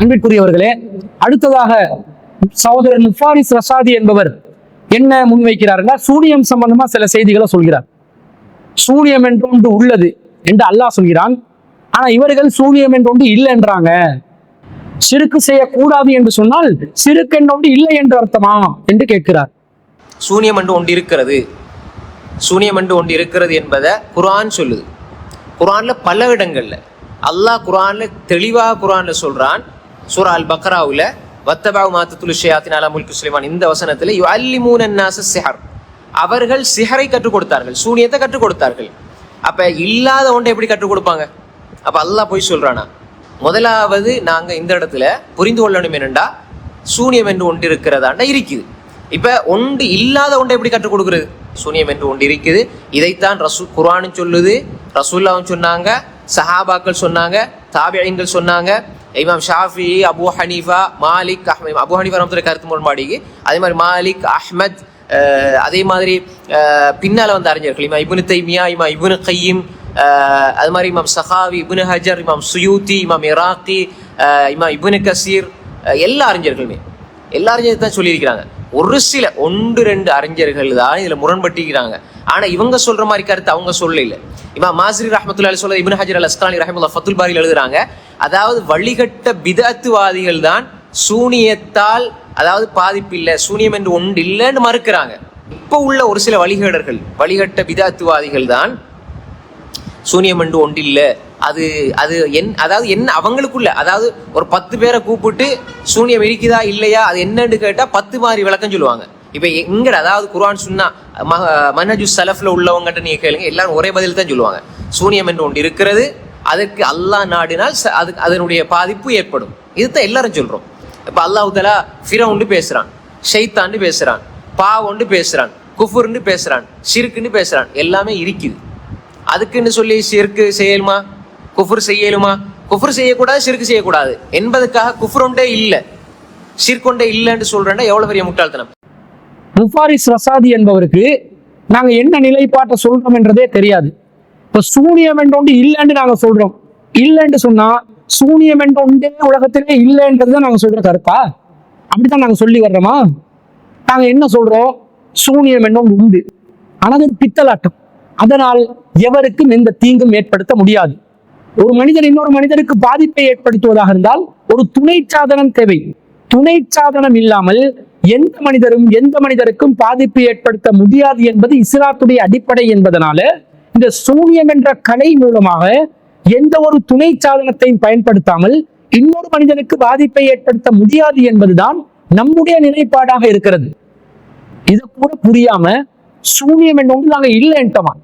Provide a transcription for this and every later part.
அன்பிற்குரியவர்களே, அடுத்ததாக சகோதரர் முஃபாரிஸ் ரஷாதி என்பவர் என்ன முன்வைக்கிறார்னா, சூனியம் சம்பந்தமா சில செய்திகளை சொல்கிறார். சூனியம் என்று ஒன்று உள்ளது என்று அல்லாஹ் சொல்கிறான். ஆனா இவர்கள் சூனியம் என்று ஒன்று இல்லை என்றாங்க. சிறுக்கு செய்யக்கூடாது என்று சொன்னால் சிறுக்கு என்று ஒன்று இல்லை என்று அர்த்தமா என்று கேட்கிறார். சூனியம் என்று ஒன்று இருக்கிறது, சூனியம் என்று ஒன்று இருக்கிறது என்பதை குர்ஆன் சொல்லுது. குர்ஆன்ல பல இடங்கள்ல அல்லாஹ் குர்ஆன்ல தெளிவாக குர்ஆன்ல சொல்றான். சூரா அல் பக்ராவுல வத்தபஉ மா தத்லு ஷயாத்தின் அலா முல்கி சுலைமான் இந்த வசனத்துல யுஅல்லிமூன அன்னாஸ ஸிஹர், அவர்கள் சிஹரை கற்றுக் கொடுத்தார்கள், சூனியத்தை கற்றுக் கொடுத்தார்கள். அப்ப இல்லாத ஒன்றை எப்படி கற்றுக் கொடுப்பாங்க? அப்ப அல்லாஹ் போய் சொல்றானா? முதலாவது நாங்க இந்த இடத்துல புரிந்து கொள்ளணும் என்னண்டா, சூனியம் என்று ஒன்று இருக்கிறதாண்டா இருக்குது. இப்ப ஒன்று இல்லாத ஒன்றை எப்படி கற்றுக் கொடுக்குறது? சூனியம் என்று ஒன்று இருக்குது. இதைத்தான் குர்ஆனும் சொல்லுது, ரசூலுல்லாஹ் சொன்னாங்க, சஹாபாக்கள் சொன்னாங்க, தாபிஈன்கள் சொன்னாங்க, Imam Shafi, Abu Hanifa, Malik, Ahmad. Abu Hanifa ரஹ்மத்துல்லாஹி கருத்து முரண்பாடிக்கு, அதே மாதிரி மாலிக், அஹ்மத், அதே மாதிரி பின்னால வந்த அறிஞர்கள் இமாம் இப்னு தைமியா, இமாம் இப்னு கையிம், அது மாதிரி இமாம் சஹாவி, இப்னு ஹஜர், இமாம் சுயூத்தி, இமாம் இராக்கி, இமாம் இப்னு கசீர், எல்லா அறிஞர்களுமே தான் சொல்லியிருக்கிறாங்க. ஒரு சில 1-2 அறிஞர்கள் தான் இதுல முரண்பட்டிருக்கிறாங்க. ஆனா இவங்க சொல்ற மாதிரி கருத்து அவங்க சொல்ல இல்லை. இமாம் மாஸ்ரி ரஹ்மத்துல்லாஹி சொல்ல, இப்னு ஹஜர் அல் அஸ்கலானி ரஹ்மத்துல்லாஹ் ஃபத்துல் பாரியில் எழுதுறாங்க, அதாவது வழிகட்ட பிதஅத்வாதிகள் தான் சூனியத்தால் அதாவது பாதிப்பு இல்லை, சூனியம் என்று ஒன்று இல்லைன்னு மறுக்கிறாங்க. இப்போ உள்ள ஒரு சில வழிகட்ட பிதஅத்வாதிகள் தான் சூனியம் என்று ஒன்று இல்லை, அதாவது என்ன அவங்களுக்குள்ள, அதாவது ஒரு 10 பேரை கூப்பிட்டு சூனியம் இருக்குதா இல்லையா அது என்னன்னு கேட்டா 10 மாதிரி விளக்கம் சொல்லுவாங்க. இப்ப எங்கட அதாவது குர்ஆன் சுன்னா மன்ஹஜு ஸலஃப்ல உள்ளவங்ககிட்ட நீங்க கேளுங்க, எல்லாரும் ஒரே பதில் தான் சொல்லுவாங்க. சூனியம் என்று ஒன்று இருக்கிறது, அதற்கு அல்லாஹ் நாடினால் அதனுடைய பாதிப்பு ஏற்படும். இதுதான் எல்லாரும் சொல்றோம். இப்ப அல்லாஹ் தஆலா ஃபிரௌன் பேசுறான், ஷைத்தான் பேசுறான், பாவம் பேசுறான், குஃபுர்னு பேசுறான், ஷிர்க்னு பேசுறான், எல்லாமே இருக்குது. அதுக்குன்னு சொல்லி ஷிர்க் செய்யலுமா, குஃபுர் செய்யலுமா? குஃபுர் செய்யக்கூடாது, ஷிர்க் செய்யக்கூடாது என்பதுக்காக குஃபுர் ஒன்றே இல்லை, ஷிர்க் ஒன்றே இல்லைன்னு சொல்றேன்னா எவ்வளவு பெரிய முட்டாள்தனம். முஃபாரிஸ் ரஷாதி என்பவருக்கு நாங்க என்ன நிலைப்பாட்டை சொல்றோம் என்றதே தெரியாது. இப்ப சூனியம் என்ற ஒன்று இல்லைன்னு நாங்க சொல்றோம். இல்லைன்னு சொன்னா சூனியம் என்ற ஒன்றே உலகத்திலே இல்லைன்றதுதான் நாங்க சொல்ற கருத்தா? அப்படித்தான் நாங்க சொல்லி வர்றோமா? நாங்க என்ன சொல்றோம்? சூனியம் என்ற ஒன்று உண்டு, ஆனால் அது பித்தலாட்டம், அதனால் எவருக்கும் எந்த தீங்கும் ஏற்படுத்த முடியாது. ஒரு மனிதர் இன்னொரு மனிதருக்கு பாதிப்பை ஏற்படுத்துவதாக இருந்தால் ஒரு துணை சாதனம் தேவை. துணை சாதனம் இல்லாமல் எந்த மனிதருக்கும் பாதிப்பு ஏற்படுத்த முடியாது என்பது இஸ்லாத்துடைய அடிப்படை என்பதனால இந்த சூனியம் என்ற கலை மூலமாக எந்த ஒரு துணை சாதனத்தையும் பயன்படுத்தாமல் இன்னொரு மனிதனுக்கு பாதிப்பை ஏற்படுத்த முடியாது என்பதுதான் நம்முடைய நிலைப்பாடாக இருக்கிறது. இதை கூட புரியாம சூனியம் என்ற ஒன்று நாங்க இல்லைன்றோமா?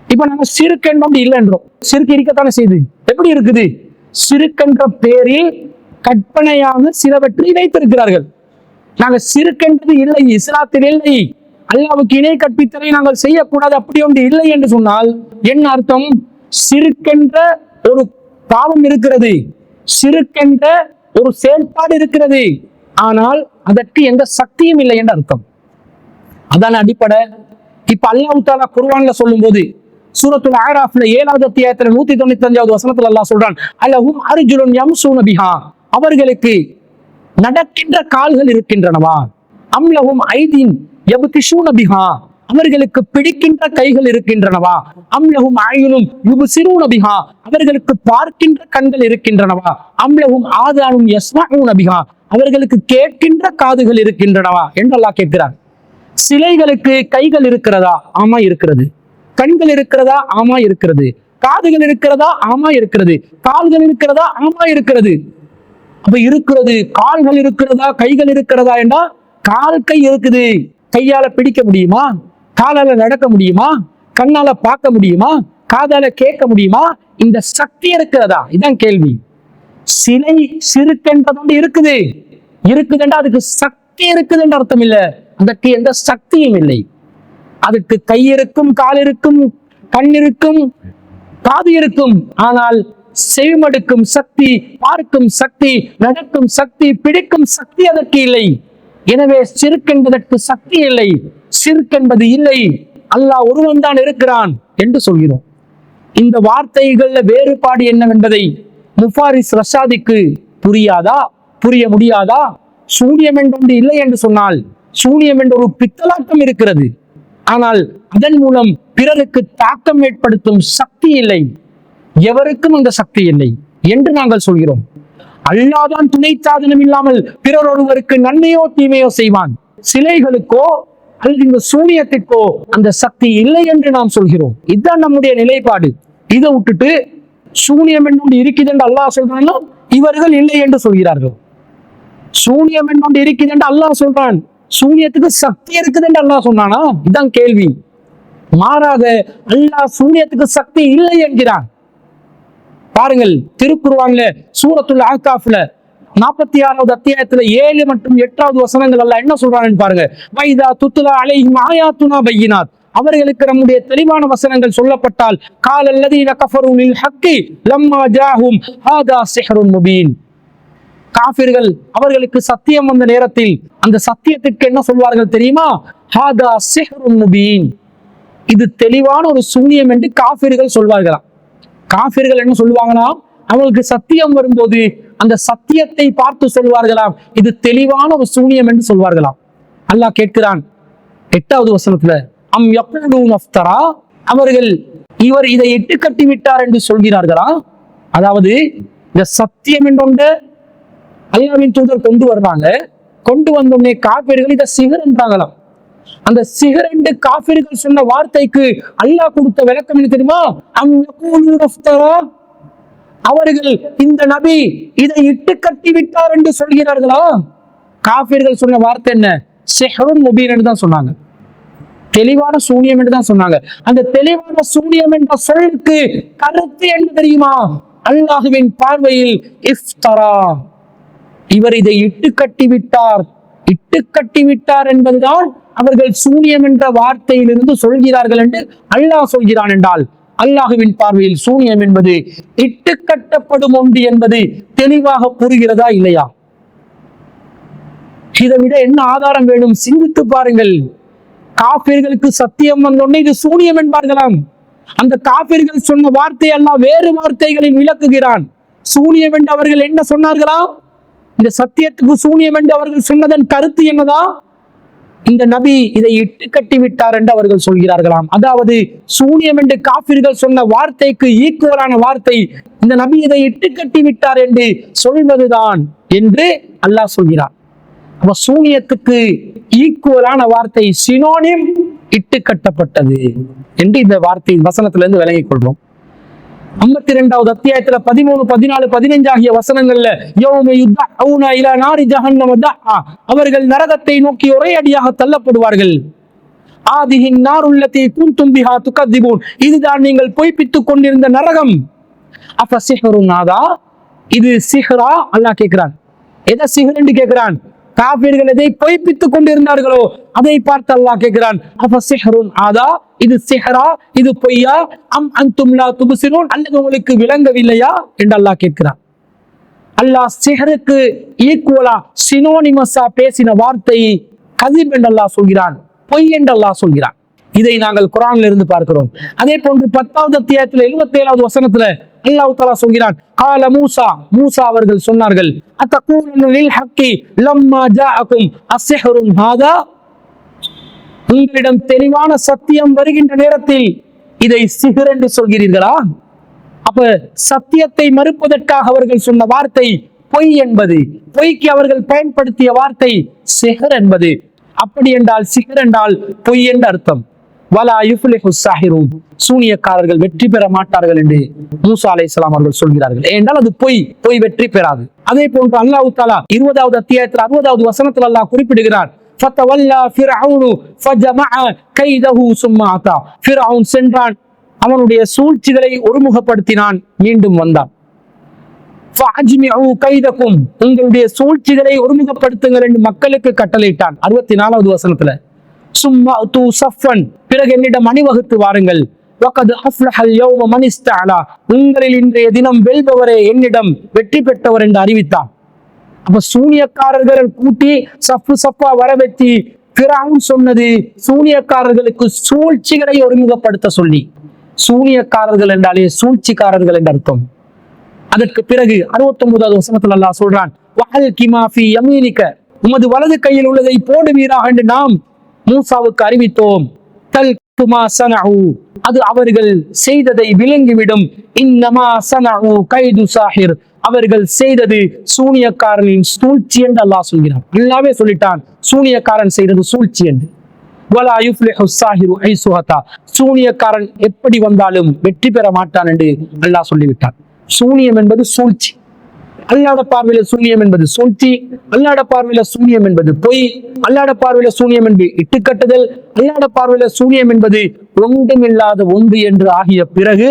இப்ப நாங்க சிறுக்கென்று இல்லைன்றோம். சிறுக்கு இருக்கத்தானே செய்து, எப்படி இருக்குது? சிறுக்கென்ற பேரில் கற்பனையாக சிலவற்றை வைத்திருக்கிறார்கள். நாங்க சிறுக்கென்றது இல்லை, இஸ்லாத்தில் இல்லை, அல்லாஹ்வுக்கு இணை கற்பித்தலை நாங்கள் செய்யக்கூடாது, அப்படி ஒன்று இல்லை என்று சொன்னால் என்ன அர்த்தம்? சிறுக்கென்ற ஒரு பாவம் இருக்கிறது, சிறுக்கென்ற ஒரு செயல்பாடு இருக்கிறது, ஆனால் அதற்கு எந்த சக்தியும் இல்லை என்று அர்த்தம். அதான அடிப்படை. இப்ப அல்லாஹ் தஆலா குர்ஆன்ல சொல்லும் போது சூரத்துல் ஆராஃப்ல 7வது அத்தியாயத்துல 195வது வசனத்துல அல்லாஹ் சொல்றான், அலஹும் அர்ஜுலுன் யம்சூன பிஹா, அவர்களுக்கு நடக்கின்ற கால்கள் இருக்கின்றனவா? அம்லஹும் ஐதீன் யப்திஷூன பிஹா, அவர்களுக்கு பிடிக்கின்ற கைகள் இருக்கின்றனவா? அம்லஹும் அய்யுனும் யுப்சிரூன பிஹா, அவர்களுக்கு பார்க்கின்ற கண்கள் இருக்கின்றனவா? அம்லஹும் ஆதானும் யஸ்மஊன பிஹா, அவர்களுக்கு கேட்கின்ற காதுகள் இருக்கின்றனவா என்று அல்லாஹ் கேட்கிறார். சிலைகளுக்கு கைகள் இருக்கிறதா? ஆமா இருக்கிறது. கண்கள் இருக்கிறதா? ஆமா இருக்கிறது. காதுகள் இருக்கிறதா? ஆமா இருக்கிறது. கால்கள் இருக்கிறதா? ஆமா இருக்கிறது. அப்ப இருக்கிறது, கால்கள் இருக்கிறதா, கைகள் இருக்கிறதா என்றா கால் கை இருக்குது, கையால பிடிக்க முடியுமா? காலால நடக்க முடியுமா? கண்ணால பார்க்க முடியுமா? காதால கேட்க முடியுமா? இந்த சக்தி இருக்கிறதா? இதான் கேள்வி. சிலை சிறுக்கென்றதோடு இருக்குதுன்றா அதுக்கு சக்தி இருக்குதுன்ற அர்த்தம் இல்ல, அதற்கு எந்த சக்தியும் இல்லை. அதுக்கு கை இருக்கும், கால் இருக்கும், கண் இருக்கும், காது இருக்கும், ஆனால் செவிமடுக்கும் சக்தி, பார்க்கும் சக்தி, நடக்கும் சக்தி, பிடிக்கும் சக்தி அதற்கு இல்லை. எனவே ஷிர்க் என்பதற்கு சக்தி இல்லை, ஷிர்க் என்பது இல்லை, அல்லாஹ் ஒருவன் தான் இருக்கிறான் என்று சொல்கிறோம். இந்த வார்த்தைகள்ல வேறுபாடு என்னவென்பதை முஃபாரிஸ் ரஷாதிக்கு புரியாதா? புரிய முடியாதா? சூனியம் என்று இல்லை என்று சொன்னால், சூனியம் என்ற ஒரு பித்தலாட்டம் இருக்கிறது, ஆனால் அதன் மூலம் பிறருக்கு தாக்கம் ஏற்படுத்தும் சக்தி இல்லை, எவருக்கும் அந்த சக்தி இல்லை என்று நாங்கள் சொல்கிறோம். அல்லாதான் துணை சாதனம் இல்லாமல் பிறர் ஒருவருக்கு நன்மையோ தீமையோ செய்வான். சிலைகளுக்கோ அல்லது இந்த சூனியத்திற்கோ அந்த சக்தி இல்லை என்று நாம் சொல்கிறோம். இதுதான் நம்முடைய நிலைப்பாடு. இதை விட்டுட்டு சூனியம் என்று இருக்குது என்று அல்லாஹ் சொல்றாங்க, இவர்கள் இல்லை என்று சொல்கிறார்கள். சூனியம் என்று இருக்குது என்று அல்லாஹ் சொல்றான், சூனியத்துக்கு சக்தி இருக்குது என்று அல்லாஹ் சொன்னானா? இதுதான் கேள்வி. மாறாக அல்லாஹ் சூனியத்துக்கு சக்தி இல்லை என்கிறான். பாருங்கள், திருக்குர்ஆன்ல சூரத்துல் அஹ்காஃப்ல 46வது அத்தியாயத்துல 7 மற்றும் 8வது வசனங்கள் அல்லாஹ் என்ன சொல்றான்னு பாருங்க. வைதா துத்லா அலைஹிம் ஆயாத்துனா பையினாத், அவர்களுக்கு நம்முடைய தெளிவான வசனங்கள் சொல்லப்பட்டால், கால் அல்லதீன கஃபரு லில் ஹக்கி லம்மா ஜாஹும் ஹாதா சிஹ்ருன் முபீன், காஃபிர்கள் அவர்களுக்கு சத்தியம் வந்த நேரத்தில் அந்த சத்தியத்திற்கு என்ன சொல்வார்கள் தெரியுமா? ஹாதா சிஹ்ருன் முபீன், இது தெளிவான ஒரு சூனியம் என்று காஃபிர்கள் சொல்வார்களாம். காஃபிர்கள் என்ன சொல்லுவாங்களா? அவங்களுக்கு சத்தியம் வரும்போது அந்த சத்தியத்தை பார்த்து சொல்வார்களாம், இது தெளிவான ஒரு சூனியம் என்று சொல்வார்களாம். அல்லாஹ் கேட்கிறான் 8வது வசனத்துல, அம் யக்லூன் அஃப்தரா, அவர்கள் இவர் இதை இட்டு கட்டி விட்டார் என்று சொல்கிறார்களா? அதாவது இந்த சத்தியம் என்றொன்று அல்லாஹ்வின் தூதர் கொண்டு வர்றாங்க, கொண்டு வந்தோடனே காஃபிர்கள் இதை சிகர் என்றாங்களாம். அந்த சிகர் என்று காஃபிர்கள் சொன்ன வார்த்தைக்கு அல்லாஹ் கொடுத்த விளக்கம் என்ன தெரியுமா? அம் யக்லூன் அஃப்தரா, அவர்கள் இந்த நபி இதை இட்டு கட்டி விட்டார் என்று சொல்கிறார்களா? காஃபிர்கள் சொன்ன வார்த்தை என்ன? சிஹ்ருன் முபீன் என்று தான் சொன்னாங்க, தெளிவான சூனியம் என்று தான் சொன்னாங்க. அந்த தெளிவான சூனியம் என்ற சொல்லுக்கு கருத்து என்ன தெரியுமா? அல்லாஹ்வின் பார்வையில் இஃப்தரா, இவர் இதை இட்டு கட்டி விட்டார். இட்டு கட்டி விட்டார் என்பதுதான் அவர்கள் சூனியம் என்ற வார்த்தையிலிருந்து சொல்கிறார்கள் என்று அல்லாஹ் சொல்கிறான் என்றால், அல்லாஹுவின் பார்வையில் சூனியம் என்பது இட்டு கட்டப்படும் ஒன்று என்பது தெளிவாக புரிகிறதா இல்லையா? இதை விட என்ன ஆதாரம் வேணும்? சிந்தித்து பாருங்கள். காஃபிர்களுக்கு சத்தியம் வந்தோடனே இது சூனியம் என்பார்களாம். அந்த காஃபிர்கள் சொன்ன வார்த்தை அல்லாஹ் வேறு வார்த்தைகளில் விளக்குகிறான். சூனியம் என்று அவர்கள் என்ன சொன்னார்களா? இந்த சத்தியத்துக்கு சூனியம் என்று அவர்கள் சொன்னதன் கருத்து என்னதா? இந்த நபி இதை இட்டு கட்டி விட்டார் என்று அவர்கள் சொல்கிறார்களாம். அதாவது சூனியம் என்று காஃபிர்கள் சொன்ன வார்த்தைக்கு ஈக்குவலான வார்த்தை இந்த நபி இதை இட்டு கட்டி விட்டார் என்று சொல்வதுதான் என்று அல்லாஹ் சொல்கிறார். அப்ப சூனியத்துக்கு ஈக்குவலான வார்த்தை சினோனிம் இட்டு கட்டப்பட்டது என்று இந்த வார்த்தை வசனத்திலிருந்து விளங்கிக் கொள்றோம். 52வது அத்தியாயத்துல 13, 14, 15 ஆகிய வசனங்கள்ல அவர்கள் நரகத்தை நோக்கி ஒரே அடியாக தள்ளப்படுவார்கள். இதுதான் நீங்கள் பொய்ப்பித்துக் கொண்டிருந்த நரகம். அப்ப சிஹ்ருனாதா, இது சிஹ்ரா? அல்லாஹ் கேட்கிறான். எதை சிஹ்ர் என்று கேட்கிறான்? காஃபிர்கள் எதை பொய்ப்பித்துக் கொண்டிருந்தார்களோ அதை பார்த்து அல்லாஹ் கேட்கிறான், அப்ப சிஹ்ருன் ஆதா, இது சிஹ்ரா, இது பொய்யா? அம் அன்தும் லா துப்சிரூன், அல்லது உங்களுக்கு விளங்கவில்லையா என்று அல்லாஹ் கேட்கிறான். அல்லாஹ் சிஹ்ருக்கு ஈக்குவலா சினோனிமஸா பேசின வார்த்தை கஸிப் என்று அல்லாஹ் சொல்கிறான், பொய் என்று அல்லாஹ் சொல்கிறான். இதை நாங்கள் குர்ஆன்ல இருந்து பார்க்கிறோம். அதே போன்று 10வது அத்தியாயத்துல 77வது வசனத்துல அல்லாஹ் தஆலா சொல்கிறான், கால மூசா, மூசா அவர்கள் சொன்னார்கள், அத்தகூலுன லில் ஹக்கி லம்மா ஜாஅகும் அஸ்ஸிஹ்ருன் ஹாதா, உங்களிடம் தெளிவான சத்தியம் வருகின்ற நேரத்தில் இதை சிஹ்ர் என்று சொல்கிறீர்களா? அப்ப சத்தியத்தை மறுப்பதற்காக அவர்கள் சொன்ன வார்த்தை பொய் என்பது, பொய்க்கு அவர்கள் பயன்படுத்திய வார்த்தை சிஹ்ர் என்பது. அப்படி என்றால் சிஹ்ர் என்றால் பொய் என்று அர்த்தம். வலா யுஃப்லிஹு ஸாஹிரூன், சூனியக்காரர்கள் வெற்றி பெற மாட்டார்கள் என்று மூசா அலைஹிஸ்ஸலாம் அவர்கள் சொல்கிறார்கள். ஏனென்றால் அது பொய், பொய் வெற்றி பெறாது. அதே போன்று அல்லாஹ் தஆலா 20வது அத்தியாயத்தில் 60வது வசனத்தில் அல்லாஹ் குறிப்பிடுகிறார், ஃபதவல்லா ஃபிர்அவுனு ஃபஜமஅ கைதஹு சும்ம அதா, ஃபிர்அவுன் சென்றான், அவனுடைய சூழ்ச்சிகளை ஒருமுகப்படுத்தினான், மீண்டும் வந்தான். ஃபஅஜ்மிஉ கைதகும், உங்களுடைய சூழ்ச்சிகளை ஒருமுகப்படுத்துங்கள் என்று மக்களுக்கு கட்டளையிட்டான். 64வது வசனத்துல சும்மா தூ சஃபன், பிறகு என்னிடம் அணிவகுத்து வாருங்கள். வகத் அஃப்லஹல் யௌம மன் இஸ்தஅலா, உங்களில் இன்றைய தினம் வெல்பவரே, என்னிடம் வெற்றி பெற்றவர் என்று அறிவித்தான். அப்ப சூனியக்காரர்கள் கூட்டி சஃப்பு சஃபா வரவெத்தி ஃபிரௌன் சொன்னது சூனியக்காரர்களுக்கு சூழ்ச்சிகளை ஒருமுகப்படுத்த சொல்லி. சூனியக்காரர்கள் என்றாலே சூழ்ச்சிக்காரர்கள் என்று அர்த்தம். அதற்கு பிறகு 69வது வசனத்தில் அல்லாஹ் சொல்றான், வஅல்கி மா ஃபீ யமீனிக, உமது வலது கையில் உள்ளதை போடுவீராக என்று நாம் மூசாவுக்கு அறிவித்தோம். தல்கு மா ஸனஉ, அது அவர்கள் செய்ததை விளங்கிவிடும். இன்னமா ஸனஉ கைது சாஹிர், அவர்கள் செய்தது சூனியக்காரனின் சூழ்ச்சி என்று அல்லாஹ் சொல்கிறான். அல்லாஹ்வே சொல்லிட்டான் சூனியக்காரன் செய்தது சூழ்ச்சி என்று. வலா யுஃப்லிஹு ஸாஹிரு ஹைஸு அத்தா, சூனியக்காரன் எப்படி வந்தாலும் வெற்றி பெற மாட்டான் என்று அல்லாஹ் சொல்லிவிட்டான். சூனியம் என்பது சூழ்ச்சி. அல்லாஹ்வுடைய பார்வையில சூனியம் என்பது சூழ்ச்சி, அல்லாஹ்வுடைய பார்வையில சூனியம் என்பது பொய், அல்லாஹ்வுடைய பார்வையில சூனியம் என்பது இட்டுக்கட்டுதல், அல்லாஹ்வுடைய பார்வையில சூனியம் என்பது ஒன்றுமில்லாத ஒன்று என்று ஆகிய பிறகு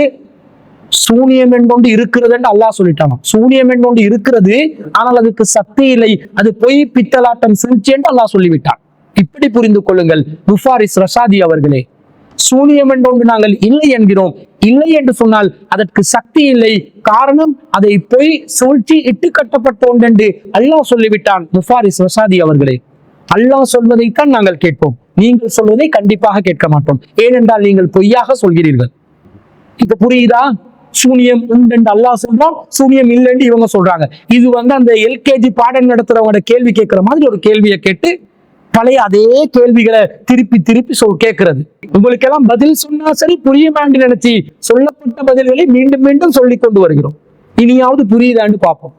சூனியம் என்பொன்று இருக்கிறது என்று அல்லாஹ் சொல்லிட்டான். சூனியம் என்பொன்று இருக்கிறது, ஆனால் அதுக்கு சக்தி இல்லை, அது பொய் பித்தலாட்டம் சூழ்ச்சி என்று அல்லாஹ் சொல்லிவிட்டான். இப்படி புரிந்து கொள்ளுங்கள் முஃபாரிஸ் ரஷாதி அவர்களே. சூனியம் என்றொன்று நாங்கள் இல்லை என்கிறோம். இல்லை என்று சொன்னால் அதற்கு சக்தி இல்லை, காரணம் அதை பொய் சூழ்ச்சி இட்டு கட்டப்பட்ட ஒன்று என்று அல்லாஹ் சொல்லிவிட்டான். முஃபாரிஸ் ரஷாதி அவர்களே, அல்லாஹ் சொல்வதைத்தான் நாங்கள் கேட்போம், நீங்கள் சொல்வதை கண்டிப்பாக கேட்க மாட்டோம். ஏனென்றால் நீங்கள் பொய்யாக சொல்கிறீர்கள். இப்ப புரியுதா? சூனியம் உண்டு என்று அல்லாஹ் சொல்றான், சூனியம் இல்லைன்னு இவங்க சொல்றாங்க. இது அந்த எல்கேஜி பாடம் நடத்துறவங்க கேள்வி கேட்கிற மாதிரி ஒரு கேள்வியை கேட்டு பழைய அதே கேள்விகளை திருப்பி திருப்பி கேட்கிறது. உங்களுக்கு எல்லாம் பதில் சொன்னா சரி புரியுமான்னு நினைச்சு சொல்லப்பட்ட பதில்களை மீண்டும் மீண்டும் சொல்லிக் கொண்டு வருகிறோம். இனியாவது புரியுதான்னு பார்ப்போம்.